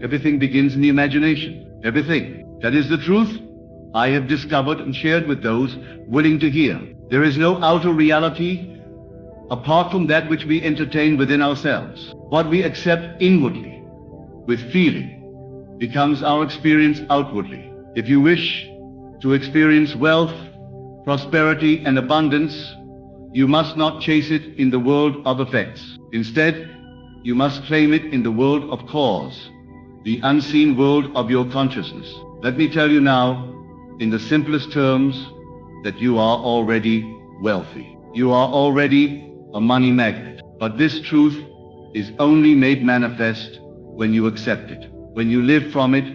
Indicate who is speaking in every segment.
Speaker 1: Everything begins in the imagination. Everything. That is the truth I have discovered and shared with those willing to hear. There is no outer reality apart from that which we entertain within ourselves. What we accept inwardly, with feeling, becomes our experience outwardly. If you wish to experience wealth, prosperity, and abundance, you must not chase it in the world of effects. Instead, you must claim it in the world of cause, the unseen world of your consciousness. Let me tell you now, in the simplest terms, that you are already wealthy. You are already a money magnet. But this truth is only made manifest when you accept it, when you live from it,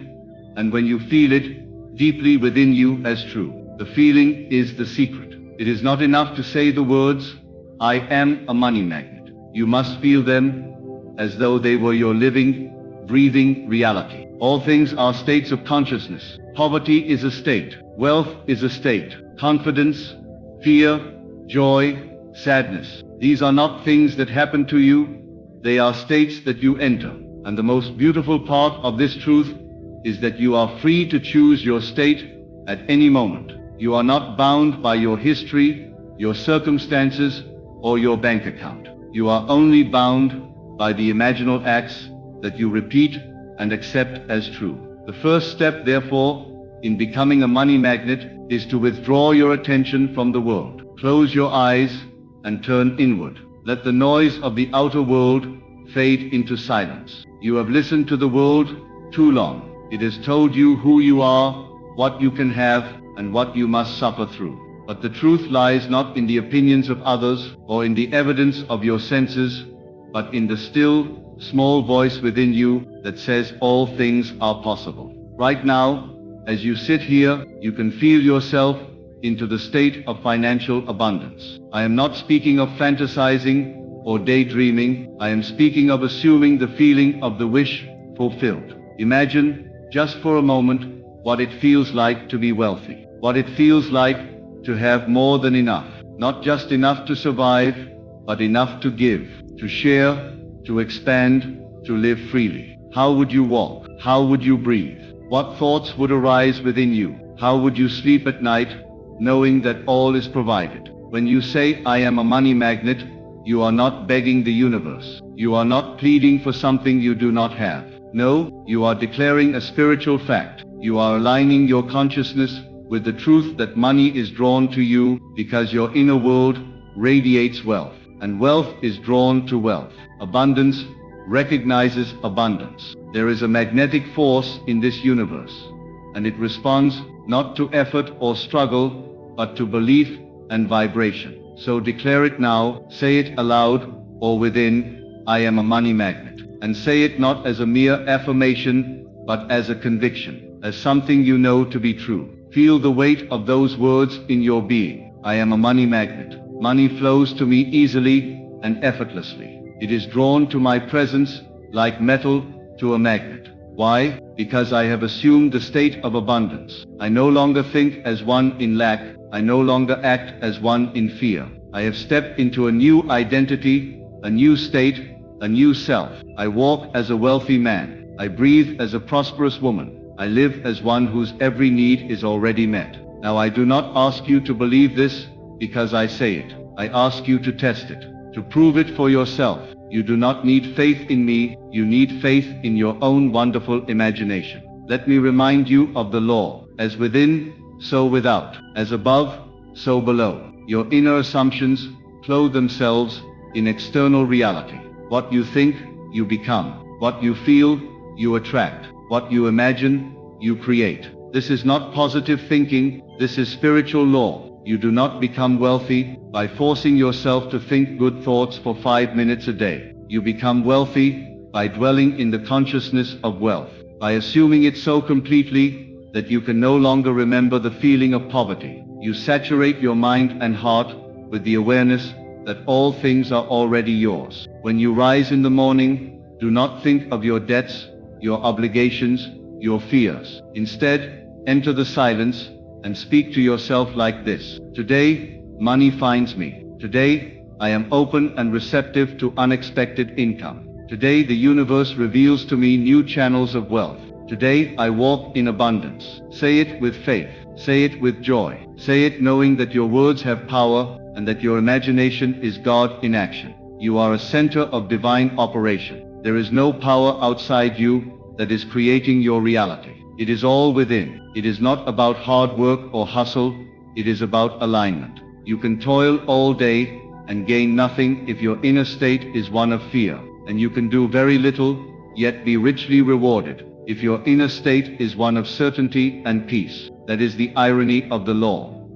Speaker 1: and when you feel it deeply within you as true. The feeling is the secret. It is not enough to say the words, "I am a money magnet." You must feel them as though they were your living, breathing reality. All things are states of consciousness. Poverty is a state. Wealth is a state. Confidence, fear, joy, sadness. These are not things that happen to you. They are states that you enter. And the most beautiful part of this truth is that you are free to choose your state at any moment. You are not bound by your history, your circumstances, or your bank account. You are only bound by the imaginal acts that you repeat and accept as true. The first step, therefore, in becoming a money magnet is to withdraw your attention from the world. Close your eyes and turn inward. Let the noise of the outer world fade into silence. You have listened to the world too long. It has told you who you are, what you can have, and what you must suffer through. But the truth lies not in the opinions of others or in the evidence of your senses, but in the still, small voice within you that says all things are possible. Right now, as you sit here, you can feel yourself into the state of financial abundance. I am not speaking of fantasizing or daydreaming. I am speaking of assuming the feeling of the wish fulfilled. Imagine, just for a moment, what it feels like to be wealthy. What it feels like to have more than enough. Not just enough to survive, but enough to give, to share, to expand, to live freely. How would you walk? How would you breathe? What thoughts would arise within you? How would you sleep at night, knowing that all is provided? When you say, "I am a money magnet," you are not begging the universe. You are not pleading for something you do not have. No, you are declaring a spiritual fact. You are aligning your consciousness with the truth that money is drawn to you because your inner world radiates wealth, and wealth is drawn to wealth. Abundance recognizes abundance. There is a magnetic force in this universe, and it responds not to effort or struggle, but to belief and vibration. So declare it now, say it aloud or within, "I am a money magnet." And say it not as a mere affirmation, but as a conviction, as something you know to be true. Feel the weight of those words in your being. I am a money magnet. Money flows to me easily and effortlessly. It is drawn to my presence like metal to a magnet. Why? Because I have assumed the state of abundance. I no longer think as one in lack. I no longer act as one in fear. I have stepped into a new identity, a new state, a new self. I walk as a wealthy man. I breathe as a prosperous woman. I live as one whose every need is already met. Now I do not ask you to believe this because I say it. I ask you to test it, to prove it for yourself. You do not need faith in me, you need faith in your own wonderful imagination. Let me remind you of the law. As within, so without. As above, so below. Your inner assumptions clothe themselves in external reality. What you think, you become. What you feel, you attract. What you imagine, you create. This is not positive thinking, this is spiritual law. You do not become wealthy by forcing yourself to think good thoughts for 5 minutes a day. You become wealthy by dwelling in the consciousness of wealth, by assuming it so completely that you can no longer remember the feeling of poverty. You saturate your mind and heart with the awareness that all things are already yours. When you rise in the morning, do not think of your debts, your obligations, your fears. Instead, enter the silence and speak to yourself like this. Today, money finds me. Today, I am open and receptive to unexpected income. Today the universe reveals to me new channels of wealth. Today I walk in abundance. Say it with faith. Say it with joy. Say it knowing that your words have power and that your imagination is God in action. You are a center of divine operation. There is no power outside you that is creating your reality. It is all within. It is not about hard work or hustle. It is about alignment. You can toil all day and gain nothing if your inner state is one of fear, and you can do very little yet be richly rewarded if your inner state is one of certainty and peace. That is the irony of the law.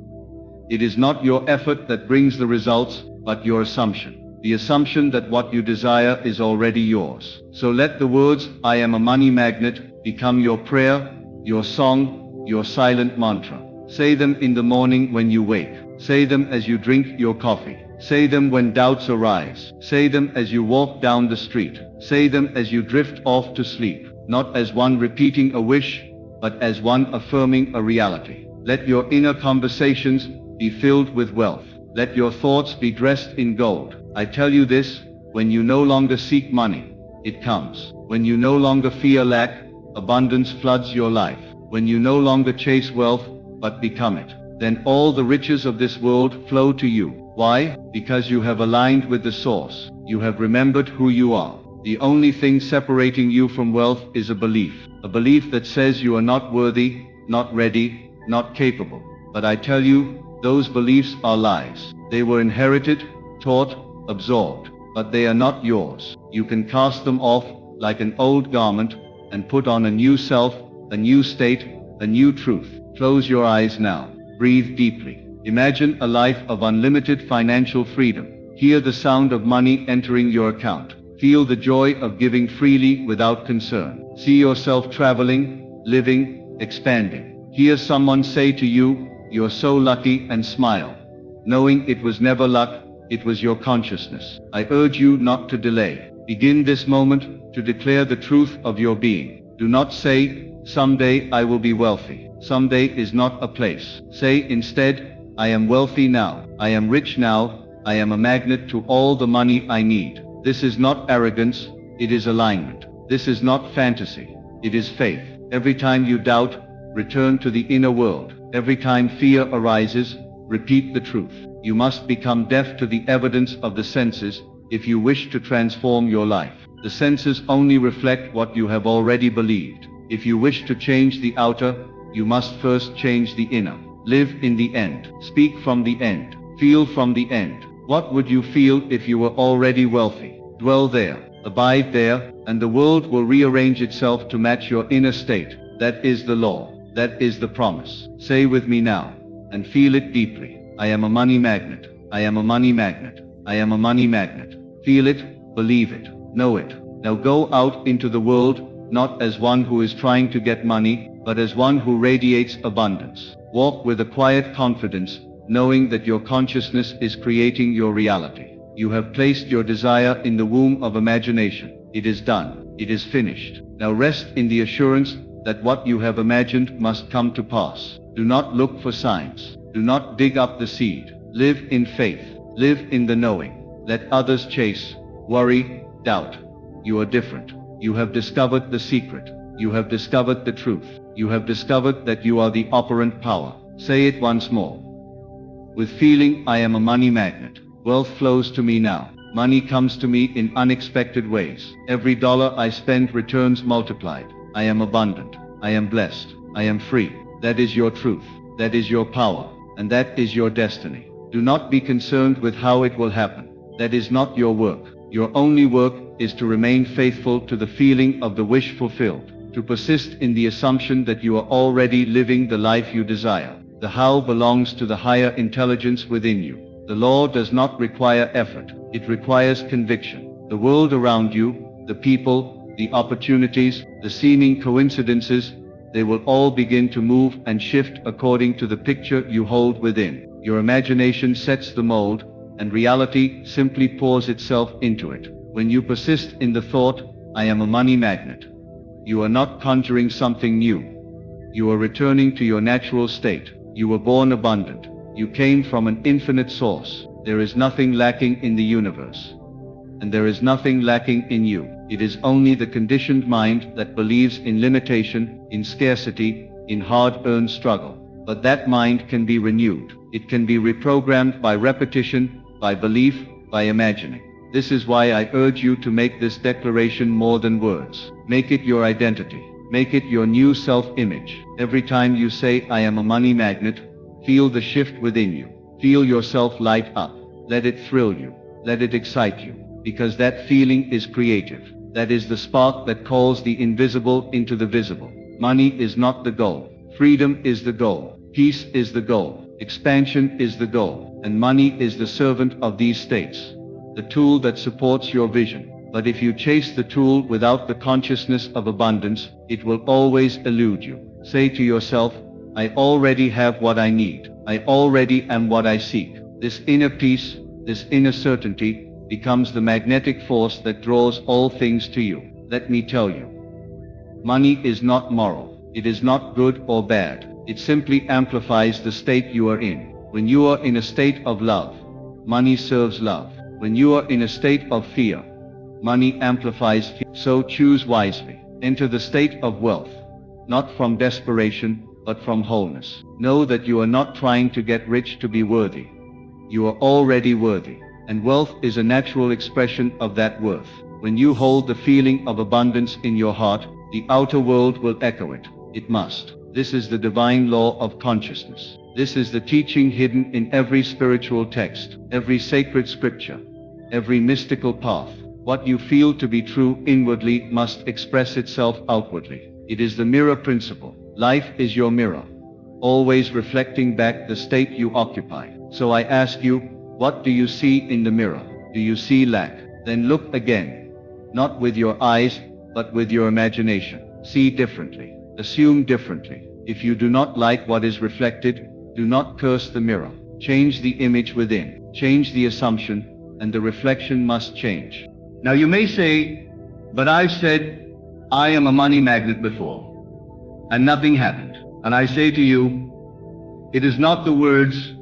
Speaker 1: It is not your effort that brings the results, but your assumption. The assumption that what you desire is already yours. So let the words, "I am a money magnet," become your prayer, your song, your silent mantra. Say them in the morning when you wake. Say them as you drink your coffee. Say them when doubts arise. Say them as you walk down the street. Say them as you drift off to sleep, not as one repeating a wish, but as one affirming a reality. Let your inner conversations be filled with wealth. Let your thoughts be dressed in gold. I tell you this, when you no longer seek money, it comes. When you no longer fear lack, abundance floods your life. When you no longer chase wealth, but become it, then all the riches of this world flow to you. Why? Because you have aligned with the source. You have remembered who you are. The only thing separating you from wealth is a belief that says you are not worthy, not ready, not capable. But I tell you, those beliefs are lies. They were inherited, taught, absorbed, but they are not yours. You can cast them off like an old garment and put on a new self, a new state, a new truth. Close your eyes now. Breathe deeply. Imagine a life of unlimited financial freedom. Hear the sound of money entering your account. Feel the joy of giving freely without concern. See yourself traveling, living, expanding. Hear someone say to you, "You're so lucky," and smile, knowing it was never luck, it was your consciousness. I urge you not to delay. Begin this moment to declare the truth of your being. Do not say, "Someday I will be wealthy." Someday is not a place. Say instead, "I am wealthy now. I am rich now. I am a magnet to all the money I need." This is not arrogance, it is alignment. This is not fantasy, it is faith. Every time you doubt, return to the inner world. Every time fear arises, repeat the truth. You must become deaf to the evidence of the senses if you wish to transform your life. The senses only reflect what you have already believed. If you wish to change the outer, you must first change the inner. Live in the end. Speak from the end. Feel from the end. What would you feel if you were already wealthy? Dwell there. Abide there, and the world will rearrange itself to match your inner state. That is the law. That is the promise. Say with me now, and feel it deeply. I am a money magnet. I am a money magnet. I am a money magnet. Feel it, believe it, know it. Now go out into the world, not as one who is trying to get money, but as one who radiates abundance. Walk with a quiet confidence, knowing that your consciousness is creating your reality. You have placed your desire in the womb of imagination. It is done. It is finished. Now rest in the assurance that what you have imagined must come to pass. Do not look for signs. Do not dig up the seed. Live in faith. Live in the knowing. Let others chase, worry, doubt. You are different. You have discovered the secret. You have discovered the truth. You have discovered that you are the operant power. Say it once more. With feeling, I am a money magnet. Wealth flows to me now. Money comes to me in unexpected ways. Every dollar I spend returns multiplied. I am abundant. I am blessed. I am free. That is your truth. That is your power. And that is your destiny. Do not be concerned with how it will happen. That is not your work. Your only work is to remain faithful to the feeling of the wish fulfilled, to persist in the assumption that you are already living the life you desire. The how belongs to the higher intelligence within you. The law does not require effort. It requires conviction. The world around you, the people, the opportunities, the seeming coincidences, they will all begin to move and shift according to the picture you hold within. Your imagination sets the mold, and reality simply pours itself into it. When you persist in the thought, I am a money magnet, you are not conjuring something new. You are returning to your natural state. You were born abundant. You came from an infinite source. There is nothing lacking in the universe. And there is nothing lacking in you. It is only the conditioned mind that believes in limitation, in scarcity, in hard-earned struggle. But that mind can be renewed. It can be reprogrammed by repetition, by belief, by imagining. This is why I urge you to make this declaration more than words. Make it your identity. Make it your new self-image. Every time you say, I am a money magnet, feel the shift within you. Feel yourself light up. Let it thrill you. Let it excite you. Because that feeling is creative. That is the spark that calls the invisible into the visible. Money is not the goal. Freedom is the goal. Peace is the goal. Expansion is the goal. And money is the servant of these states. The tool that supports your vision. But if you chase the tool without the consciousness of abundance, it will always elude you. Say to yourself, I already have what I need. I already am what I seek. This inner peace, this inner certainty, becomes the magnetic force that draws all things to you. Let me tell you, money is not moral. It is not good or bad. It simply amplifies the state you are in. When you are in a state of love, money serves love. When you are in a state of fear, money amplifies fear. So choose wisely. Enter the state of wealth, not from desperation, but from wholeness. Know that you are not trying to get rich to be worthy. You are already worthy. And wealth is a natural expression of that worth. When you hold the feeling of abundance in your heart, the outer world will echo it. It must. This is the divine law of consciousness. This is the teaching hidden in every spiritual text, every sacred scripture, every mystical path. What you feel to be true inwardly must express itself outwardly. It is the mirror principle. Life is your mirror, always reflecting back the state you occupy. So I ask you, what do you see in the mirror? Do you see lack? Then look again. Not with your eyes, but with your imagination. See differently. Assume differently. If you do not like what is reflected, do not curse the mirror. Change the image within. Change the assumption, and the reflection must change. Now you may say, but I've said, I am a money magnet before, and nothing happened. And I say to you, it is not the words,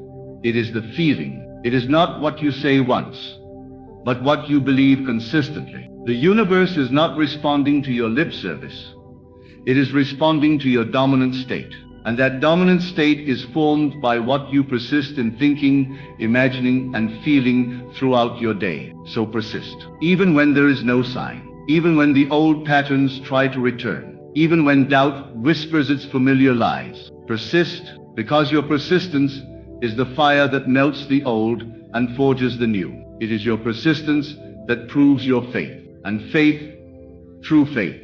Speaker 1: it is the feeling. It is not what you say once, but what you believe consistently. The universe is not responding to your lip service. It is responding to your dominant state. And that dominant state is formed by what you persist in thinking, imagining, and feeling throughout your day. So persist. Even when there is no sign. Even when the old patterns try to return. Even when doubt whispers its familiar lies. Persist, because your persistence is the fire that melts the old and forges the new. It is your persistence that proves your faith. And faith, true faith,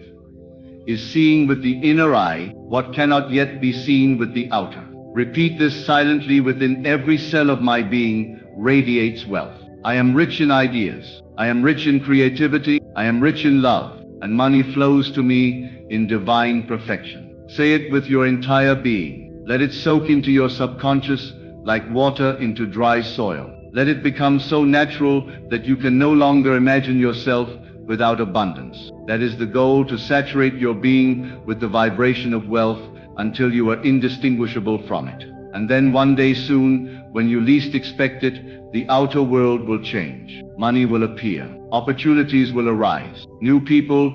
Speaker 1: is seeing with the inner eye what cannot yet be seen with the outer. Repeat this silently within every cell of my being radiates wealth. I am rich in ideas. I am rich in creativity. I am rich in love. And money flows to me in divine perfection. Say it with your entire being. Let it soak into your subconscious like water into dry soil. Let it become so natural that you can no longer imagine yourself without abundance. That is the goal, to saturate your being with the vibration of wealth until you are indistinguishable from it. And then one day soon, when you least expect it, the outer world will change. Money will appear. Opportunities will arise. New people,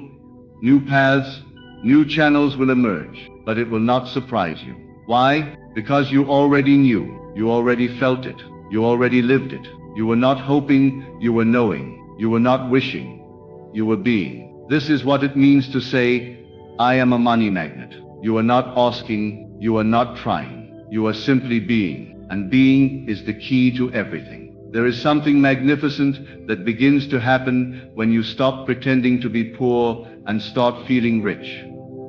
Speaker 1: new paths, new channels will emerge. But it will not surprise you. Why? Because you already knew. You already felt it. You already lived it. You were not hoping, you were knowing. You were not wishing, you were being. This is what it means to say, I am a money magnet. You are not asking, you are not trying. You are simply being. And being is the key to everything. There is something magnificent that begins to happen when you stop pretending to be poor and start feeling rich.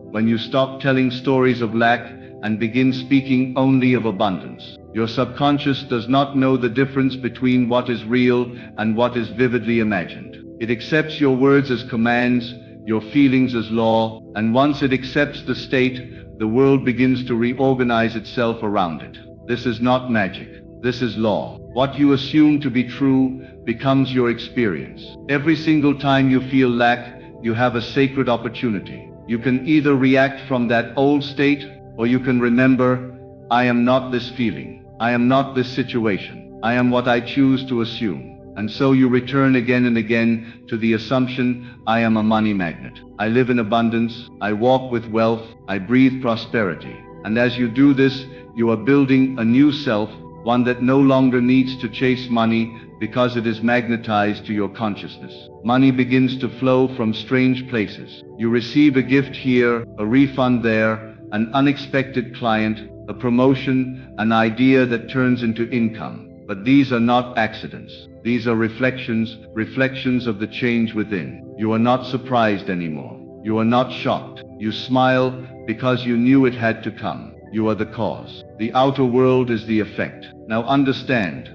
Speaker 1: When you stop telling stories of lack and begin speaking only of abundance. Your subconscious does not know the difference between what is real and what is vividly imagined. It accepts your words as commands, your feelings as law, and once it accepts the state, the world begins to reorganize itself around it. This is not magic. This is law. What you assume to be true becomes your experience. Every single time you feel lack, you have a sacred opportunity. You can either react from that old state, or you can remember, I am not this feeling. I am not this situation. I am what I choose to assume. And so you return again and again to the assumption, I am a money magnet. I live in abundance, I walk with wealth, I breathe prosperity. And as you do this, you are building a new self, one that no longer needs to chase money because it is magnetized to your consciousness. Money begins to flow from strange places. You receive a gift here, a refund there, an unexpected client, a promotion, an idea that turns into income. But these are not accidents. These are reflections of the change within. You are not surprised anymore. You are not shocked. You smile because you knew it had to come. You are the cause. The outer world is the effect. Now understand,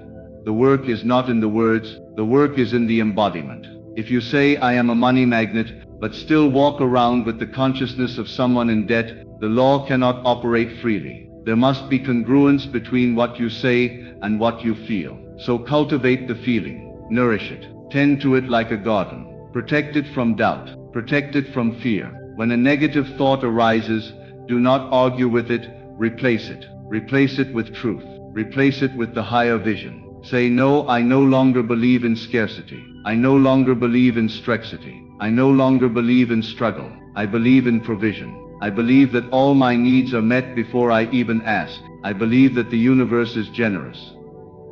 Speaker 1: the work is not in the words, the work is in the embodiment. If you say, I am a money magnet, but still walk around with the consciousness of someone in debt, the law cannot operate freely. There must be congruence between what you say and what you feel. So cultivate the feeling, nourish it, tend to it like a garden, protect it from doubt, protect it from fear. When a negative thought arises, do not argue with it, replace it. Replace it with truth. Replace it with the higher vision. Say, no, I no longer believe in scarcity. I no longer believe in scarcity. I no longer believe in struggle. I believe in provision. I believe that all my needs are met before I even ask. I believe that the universe is generous,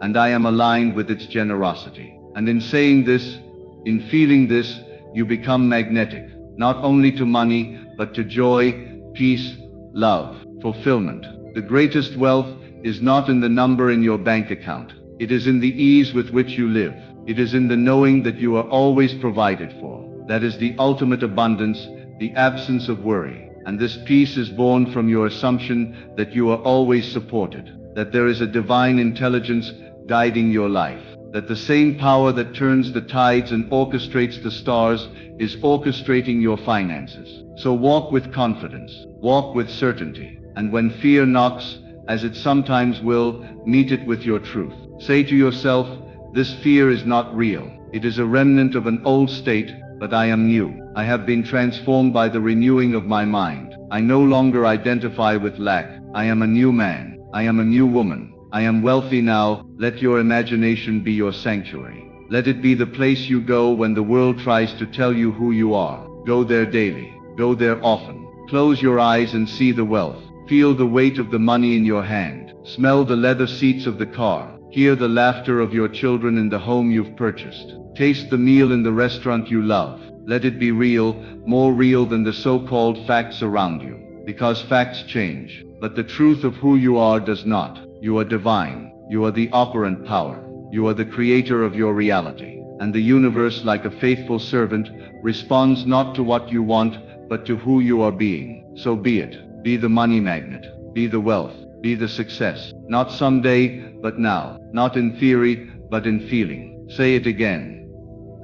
Speaker 1: and I am aligned with its generosity. And in saying this, in feeling this, you become magnetic, not only to money, but to joy, peace, love, fulfillment. The greatest wealth is not in the number in your bank account. It is in the ease with which you live. It is in the knowing that you are always provided for. That is the ultimate abundance, the absence of worry. And this peace is born from your assumption that you are always supported, that there is a divine intelligence guiding your life, that the same power that turns the tides and orchestrates the stars is orchestrating your finances. So walk with confidence, walk with certainty, and when fear knocks, as it sometimes will, meet it with your truth. Say to yourself, this fear is not real. It is a remnant of an old state, but I am new. I have been transformed by the renewing of my mind. I no longer identify with lack. I am a new man. I am a new woman. I am wealthy now. Let your imagination be your sanctuary. Let it be the place you go when the world tries to tell you who you are. Go there daily. Go there often. Close your eyes and see the wealth. Feel the weight of the money in your hand. Smell the leather seats of the car. Hear the laughter of your children in the home you've purchased. Taste the meal in the restaurant you love. Let it be real, more real than the so-called facts around you. Because facts change, but the truth of who you are does not. You are divine. You are the operant power. You are the creator of your reality. And the universe, like a faithful servant, responds not to what you want, but to who you are being. So be it. Be the money magnet. Be the wealth. Be the success. Not someday, but now. Not in theory, but in feeling. Say it again.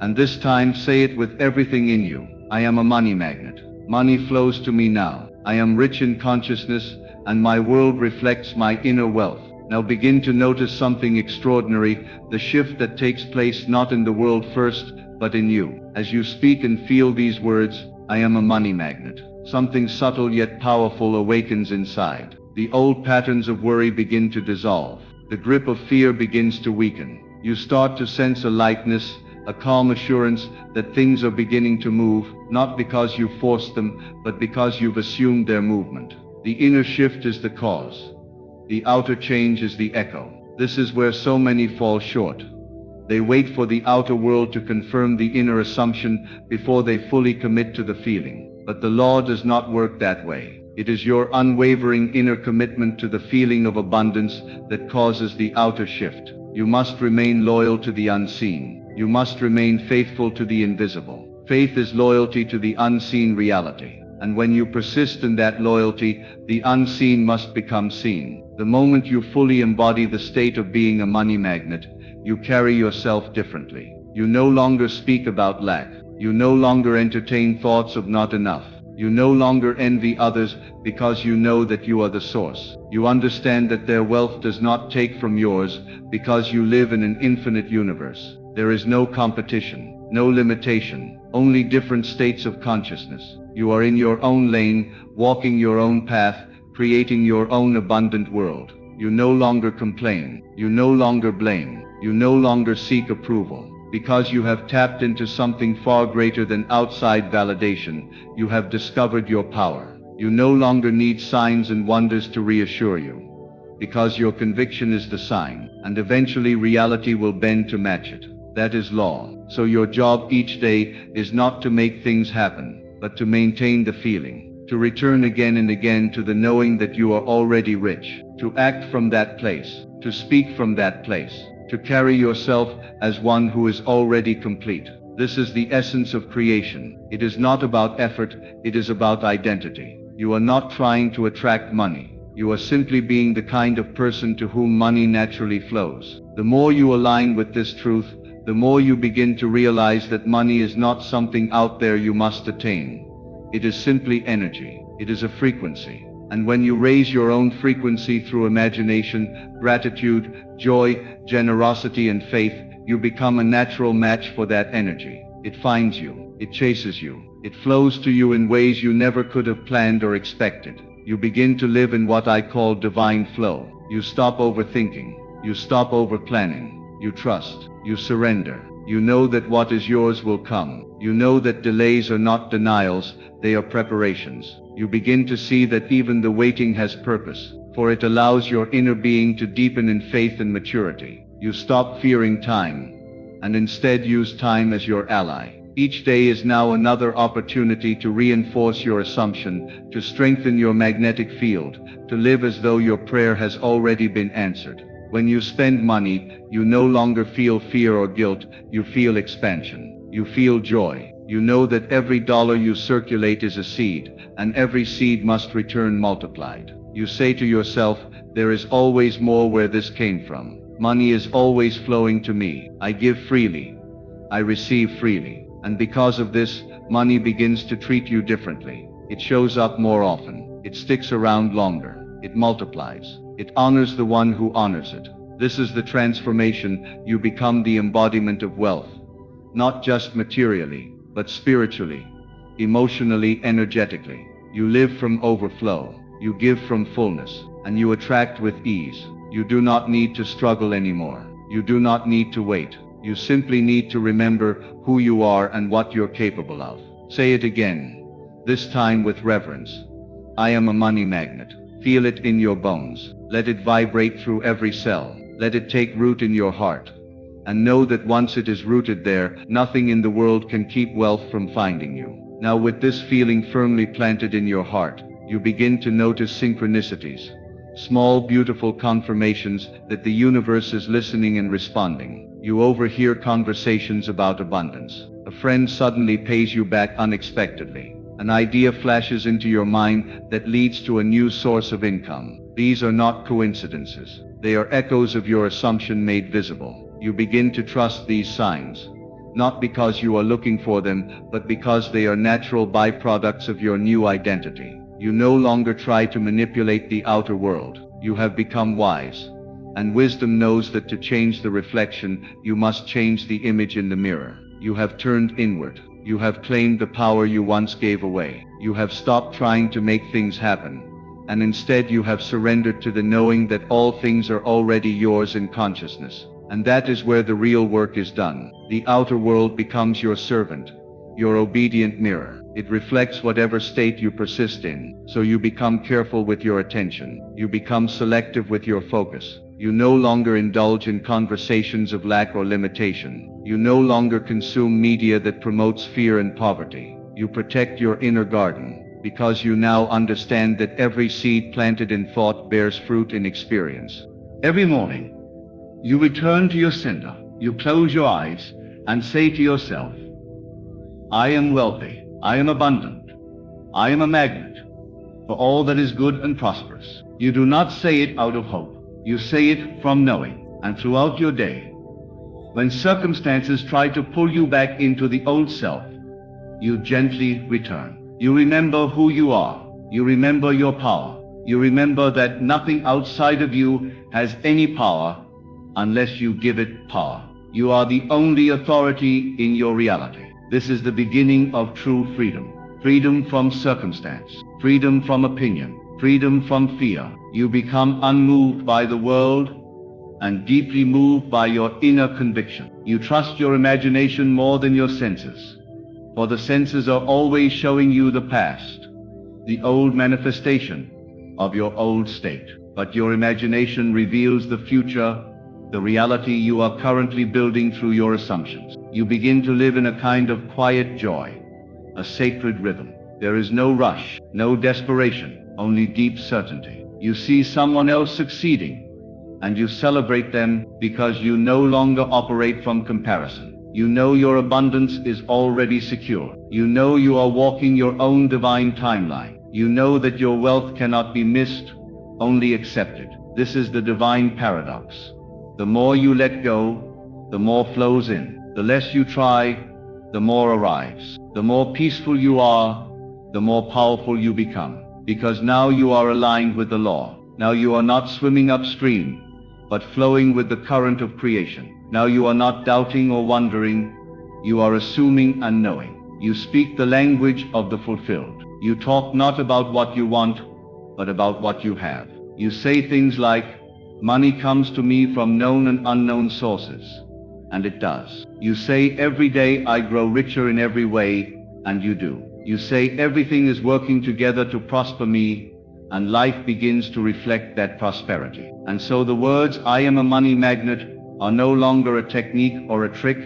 Speaker 1: And this time say it with everything in you. I am a money magnet. Money flows to me now. I am rich in consciousness, and my world reflects my inner wealth. Now begin to notice something extraordinary, the shift that takes place not in the world first, but in you. As you speak and feel these words, I am a money magnet. Something subtle yet powerful awakens inside. The old patterns of worry begin to dissolve. The grip of fear begins to weaken. You start to sense a lightness, a calm assurance that things are beginning to move, not because you forced them, but because you've assumed their movement. The inner shift is the cause. The outer change is the echo. This is where so many fall short. They wait for the outer world to confirm the inner assumption before they fully commit to the feeling. But the law does not work that way. It is your unwavering inner commitment to the feeling of abundance that causes the outer shift. You must remain loyal to the unseen. You must remain faithful to the invisible. Faith is loyalty to the unseen reality. And when you persist in that loyalty, the unseen must become seen. The moment you fully embody the state of being a money magnet, you carry yourself differently. You no longer speak about lack. You no longer entertain thoughts of not enough. You no longer envy others because you know that you are the source. You understand that their wealth does not take from yours because you live in an infinite universe. There is no competition, no limitation, only different states of consciousness. You are in your own lane, walking your own path, creating your own abundant world. You no longer complain. You no longer blame. You no longer seek approval. Because you have tapped into something far greater than outside validation, you have discovered your power. You no longer need signs and wonders to reassure you. Because your conviction is the sign, and eventually reality will bend to match it. That is law. So your job each day is not to make things happen, but to maintain the feeling, to return again and again to the knowing that you are already rich, to act from that place, to speak from that place, to carry yourself as one who is already complete. This is the essence of creation. It is not about effort, it is about identity. You are not trying to attract money. You are simply being the kind of person to whom money naturally flows. The more you align with this truth, the more you begin to realize that money is not something out there you must attain. It is simply energy. It is a frequency. And when you raise your own frequency through imagination, gratitude, joy, generosity, and faith, you become a natural match for that energy. It finds you. It chases you. It flows to you in ways you never could have planned or expected. You begin to live in what I call divine flow. You stop overthinking. You stop over-planning. You trust. You surrender. You know that what is yours will come. You know that delays are not denials, they are preparations. You begin to see that even the waiting has purpose, for it allows your inner being to deepen in faith and maturity. You stop fearing time, and instead use time as your ally. Each day is now another opportunity to reinforce your assumption, to strengthen your magnetic field, to live as though your prayer has already been answered. When you spend money, you no longer feel fear or guilt, you feel expansion. You feel joy. You know that every dollar you circulate is a seed, and every seed must return multiplied. You say to yourself, there is always more where this came from. Money is always flowing to me. I give freely. I receive freely. And because of this, money begins to treat you differently. It shows up more often. It sticks around longer. It multiplies. It honors the one who honors it. This is the transformation. You become the embodiment of wealth. Not just materially, but spiritually, emotionally, energetically. You live from overflow. You give from fullness. And you attract with ease. You do not need to struggle anymore. You do not need to wait. You simply need to remember who you are and what you're capable of. Say it again, this time with reverence. I am a money magnet. Feel it in your bones. Let it vibrate through every cell. Let it take root in your heart. And know that once it is rooted there, nothing in the world can keep wealth from finding you. Now with this feeling firmly planted in your heart, you begin to notice synchronicities. Small beautiful confirmations that the universe is listening and responding. You overhear conversations about abundance. A friend suddenly pays you back unexpectedly. An idea flashes into your mind that leads to a new source of income. These are not coincidences. They are echoes of your assumption made visible. You begin to trust these signs, not because you are looking for them, but because they are natural byproducts of your new identity. You no longer try to manipulate the outer world. You have become wise. And wisdom knows that to change the reflection, you must change the image in the mirror. You have turned inward. You have claimed the power you once gave away. You have stopped trying to make things happen. And instead you have surrendered to the knowing that all things are already yours in consciousness. And that is where the real work is done. The outer world becomes your servant, your obedient mirror. It reflects whatever state you persist in. So you become careful with your attention. You become selective with your focus. You no longer indulge in conversations of lack or limitation. You no longer consume media that promotes fear and poverty. You protect your inner garden, because you now understand that every seed planted in thought bears fruit in experience. Every morning, you return to your center. You close your eyes and say to yourself, I am wealthy. I am abundant. I am a magnet for all that is good and prosperous. You do not say it out of hope. You say it from knowing. And throughout your day, when circumstances try to pull you back into the old self, you gently return. You remember who you are. You remember your power. You remember that nothing outside of you has any power unless you give it power. You are the only authority in your reality. This is the beginning of true freedom. Freedom from circumstance. Freedom from opinion. freedom from fear. You become unmoved by the world and deeply moved by your inner conviction. You trust your imagination more than your senses, for the senses are always showing you the past, the old manifestation of your old state. But your imagination reveals the future, the reality you are currently building through your assumptions. You begin to live in a kind of quiet joy, a sacred rhythm. There is no rush, no desperation, only deep certainty. You see someone else succeeding, and you celebrate them because you no longer operate from comparison. You know your abundance is already secure. You know you are walking your own divine timeline. You know that your wealth cannot be missed, only accepted. This is the divine paradox. The more you let go, the more flows in. The less you try, the more arrives. The more peaceful you are, the more powerful you become. Because now you are aligned with the law. Now you are not swimming upstream, but flowing with the current of creation. Now you are not doubting or wondering, you are assuming and knowing. You speak the language of the fulfilled. You talk not about what you want, but about what you have. You say things like, money comes to me from known and unknown sources, and it does. You say every day I grow richer in every way, and you do. You say everything is working together to prosper me, and life begins to reflect that prosperity. And so the words, I am a money magnet, are no longer a technique or a trick.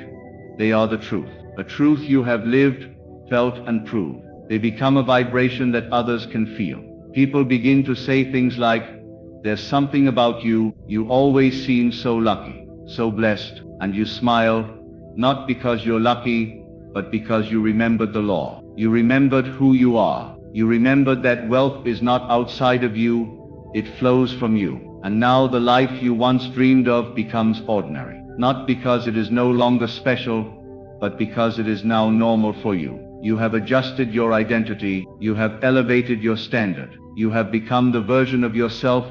Speaker 1: They are the truth. A truth you have lived, felt, and proved. They become a vibration that others can feel. People begin to say things like, there's something about you, you always seem so lucky, so blessed, and you smile, not because you're lucky, but because you remembered the law. You remembered who you are. You remembered that wealth is not outside of you, it flows from you. And now the life you once dreamed of becomes ordinary. Not because it is no longer special, but because it is now normal for you. You have adjusted your identity, you have elevated your standard. You have become the version of yourself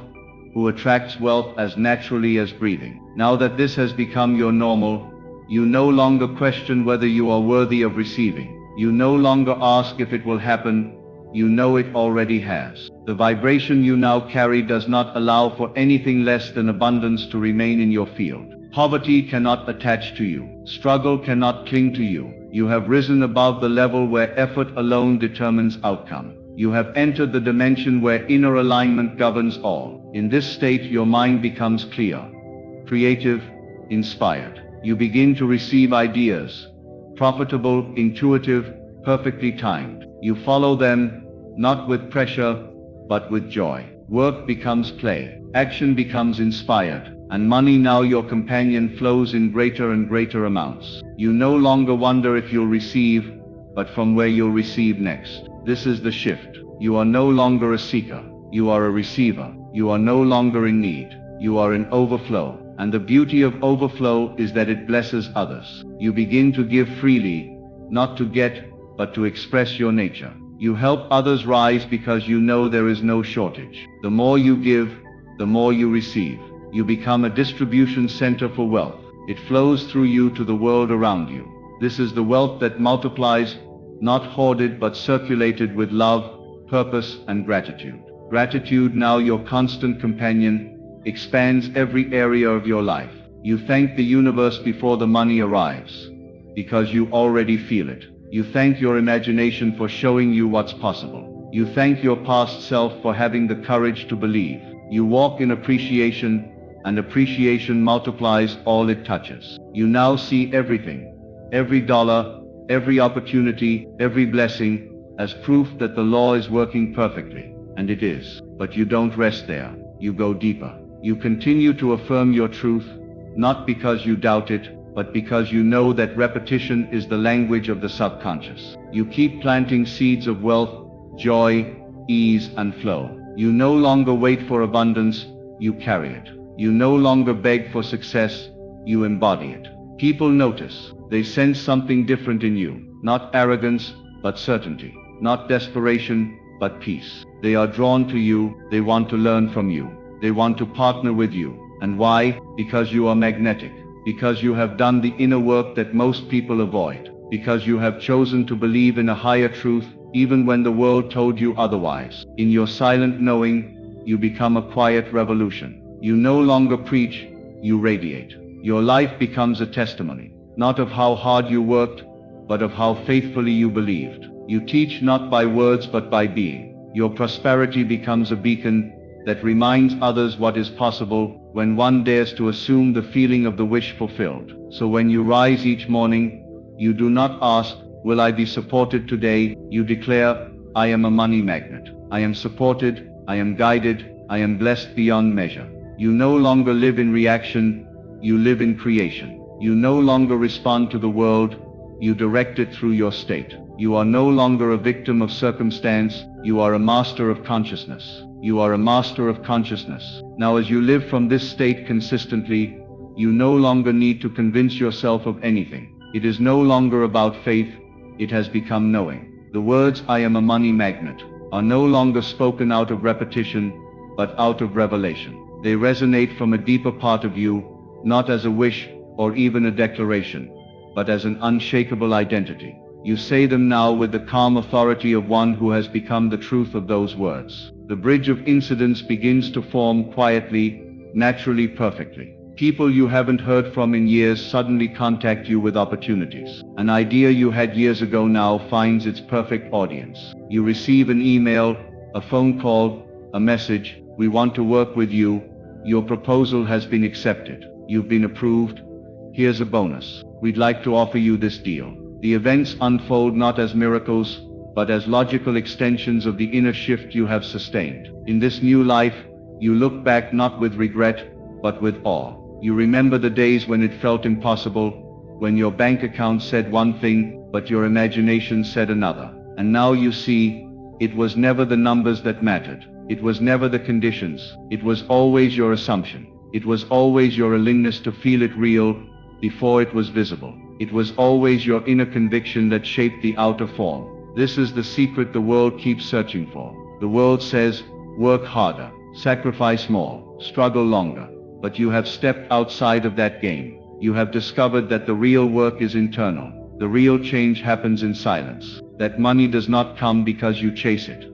Speaker 1: who attracts wealth as naturally as breathing. Now that this has become your normal, you no longer question whether you are worthy of receiving. You no longer ask if it will happen. You know it already has. The vibration you now carry does not allow for anything less than abundance to remain in your field. Poverty cannot attach to you. Struggle cannot cling to you. You have risen above the level where effort alone determines outcome. You have entered the dimension where inner alignment governs all. In this state, your mind becomes clear, creative, inspired. You begin to receive ideas, profitable, intuitive, perfectly timed. You follow them, not with pressure, but with joy. Work becomes play. Action becomes inspired. And money, now your companion, flows in greater and greater amounts. You no longer wonder if you'll receive, but from where you'll receive next. This is the shift. You are no longer a seeker. You are a receiver. You are no longer in need. You are in overflow. And the beauty of overflow is that it blesses others. You begin to give freely, not to get, but to express your nature. You help others rise because you know there is no shortage. The more you give, the more you receive. You become a distribution center for wealth. It flows through you to the world around you. This is the wealth that multiplies, not hoarded but circulated with love, purpose, and gratitude. Gratitude, now your constant companion, expands every area of your life. You thank the universe before the money arrives, because you already feel it. You thank your imagination for showing you what's possible. You thank your past self for having the courage to believe. You walk in appreciation, and appreciation multiplies all it touches. You now see everything, every dollar, every opportunity, every blessing, as proof that the law is working perfectly. And it is. But you don't rest there. You go deeper. You continue to affirm your truth, not because you doubt it, but because you know that repetition is the language of the subconscious. You keep planting seeds of wealth, joy, ease, and flow. You no longer wait for abundance, you carry it. You no longer beg for success, you embody it. People notice. They sense something different in you. Not arrogance, but certainty. Not desperation, but peace. They are drawn to you. They want to learn from you. They want to partner with you. And why? Because you are magnetic. Because you have done the inner work that most people avoid. Because you have chosen to believe in a higher truth, even when the world told you otherwise. In your silent knowing, you become a quiet revolution. You no longer preach, you radiate. Your life becomes a testimony, not of how hard you worked, but of how faithfully you believed. You teach not by words but by being. Your prosperity becomes a beacon that reminds others what is possible when one dares to assume the feeling of the wish fulfilled. So when you rise each morning, you do not ask, will I be supported today? You declare, I am a money magnet. I am supported, I am guided, I am blessed beyond measure. You no longer live in reaction, you live in creation. You no longer respond to the world, you direct it through your state. You are no longer a victim of circumstance, you are a master of consciousness. You are a master of consciousness. Now as you live from this state consistently, you no longer need to convince yourself of anything. It is no longer about faith, it has become knowing. The words I am a money magnet are no longer spoken out of repetition, but out of revelation. They resonate from a deeper part of you, not as a wish or even a declaration, but as an unshakable identity. You say them now with the calm authority of one who has become the truth of those words. The bridge of incidents begins to form quietly, naturally, perfectly. People you haven't heard from in years suddenly contact you with opportunities. An idea you had years ago now finds its perfect audience. You receive an email, a phone call, a message, we want to work with you, your proposal has been accepted, you've been approved, here's a bonus, we'd like to offer you this deal. The events unfold not as miracles, but as logical extensions of the inner shift you have sustained. In this new life, you look back not with regret, but with awe. You remember the days when it felt impossible, when your bank account said one thing, but your imagination said another. And now you see, it was never the numbers that mattered. It was never the conditions. It was always your assumption. It was always your willingness to feel it real before it was visible. It was always your inner conviction that shaped the outer form. This is the secret the world keeps searching for. The world says, work harder, sacrifice more, struggle longer. But you have stepped outside of that game. You have discovered that the real work is internal. The real change happens in silence. That money does not come because you chase it.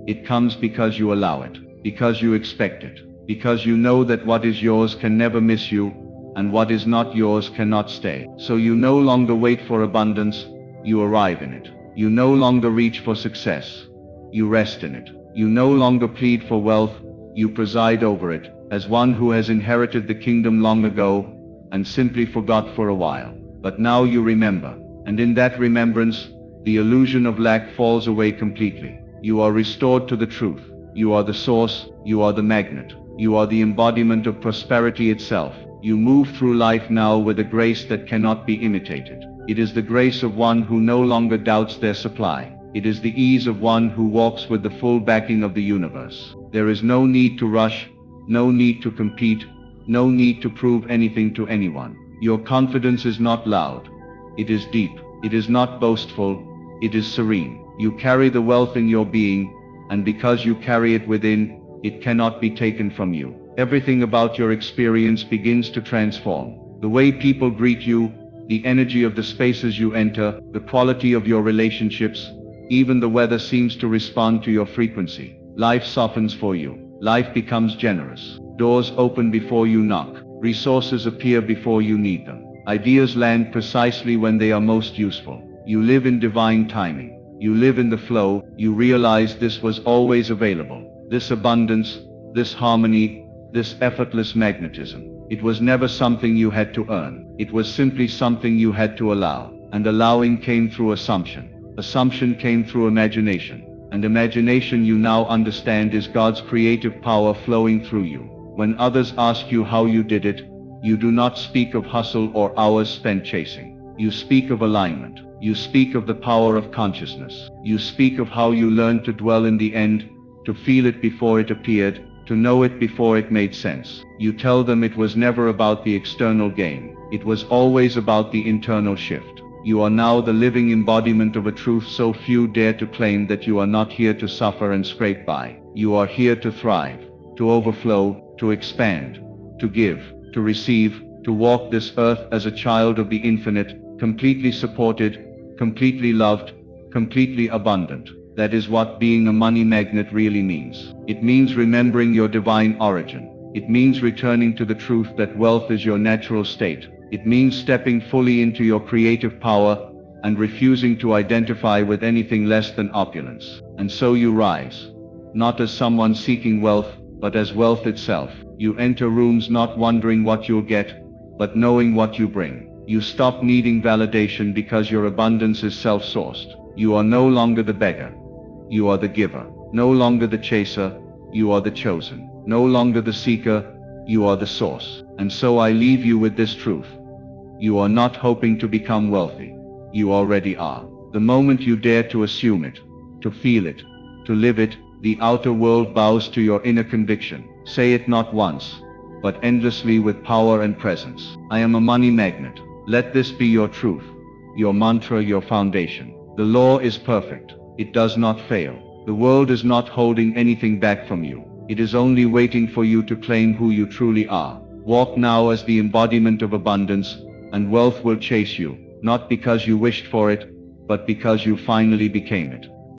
Speaker 1: It comes because you allow it, because you expect it, because you know that what is yours can never miss you, and what is not yours cannot stay. So you no longer wait for abundance, you arrive in it. You no longer reach for success, you rest in it. You no longer plead for wealth, you preside over it, as one who has inherited the kingdom long ago, and simply forgot for a while. But now you remember, and in that remembrance, the illusion of lack falls away completely. You are restored to the truth. You are the source, you are the magnet. You are the embodiment of prosperity itself. You move through life now with a grace that cannot be imitated. It is the grace of one who no longer doubts their supply. It is the ease of one who walks with the full backing of the universe. There is no need to rush, no need to compete, no need to prove anything to anyone. Your confidence is not loud. It is deep. It is not boastful. It is serene. You carry the wealth in your being, and because you carry it within, it cannot be taken from you. Everything about your experience begins to transform. The way people greet you, the energy of the spaces you enter, the quality of your relationships, even the weather seems to respond to your frequency. Life softens for you. Life becomes generous. Doors open before you knock. Resources appear before you need them. Ideas land precisely when they are most useful. You live in divine timing. You live in the flow. You realize this was always available. This abundance, this harmony, this effortless magnetism. It was never something you had to earn. It was simply something you had to allow. And allowing came through assumption. Assumption came through imagination. And imagination, you now understand, is God's creative power flowing through you. When others ask you how you did it, you do not speak of hustle or hours spent chasing. You speak of alignment. You speak of the power of consciousness. You speak of how you learned to dwell in the end, to feel it before it appeared, to know it before it made sense. You tell them it was never about the external gain. It was always about the internal shift. You are now the living embodiment of a truth so few dare to claim, that you are not here to suffer and scrape by. You are here to thrive, to overflow, to expand, to give, to receive, to walk this earth as a child of the infinite, completely supported, completely loved, completely abundant. That is what being a money magnet really means. It means remembering your divine origin. It means returning to the truth that wealth is your natural state. It means stepping fully into your creative power and refusing to identify with anything less than opulence. And so you rise, not as someone seeking wealth, but as wealth itself. You enter rooms not wondering what you'll get, but knowing what you bring. You stop needing validation because your abundance is self-sourced. You are no longer the beggar. You are the giver. No longer the chaser. You are the chosen. No longer the seeker. You are the source. And so I leave you with this truth. You are not hoping to become wealthy. You already are. The moment you dare to assume it, to feel it, to live it, the outer world bows to your inner conviction. Say it not once, but endlessly with power and presence. I am a money magnet. Let this be your truth, your mantra, your foundation. The law is perfect. It does not fail. The world is not holding anything back from you. It is only waiting for you to claim who you truly are. Walk now as the embodiment of abundance, and wealth will chase you, not because you wished for it, but because you finally became it.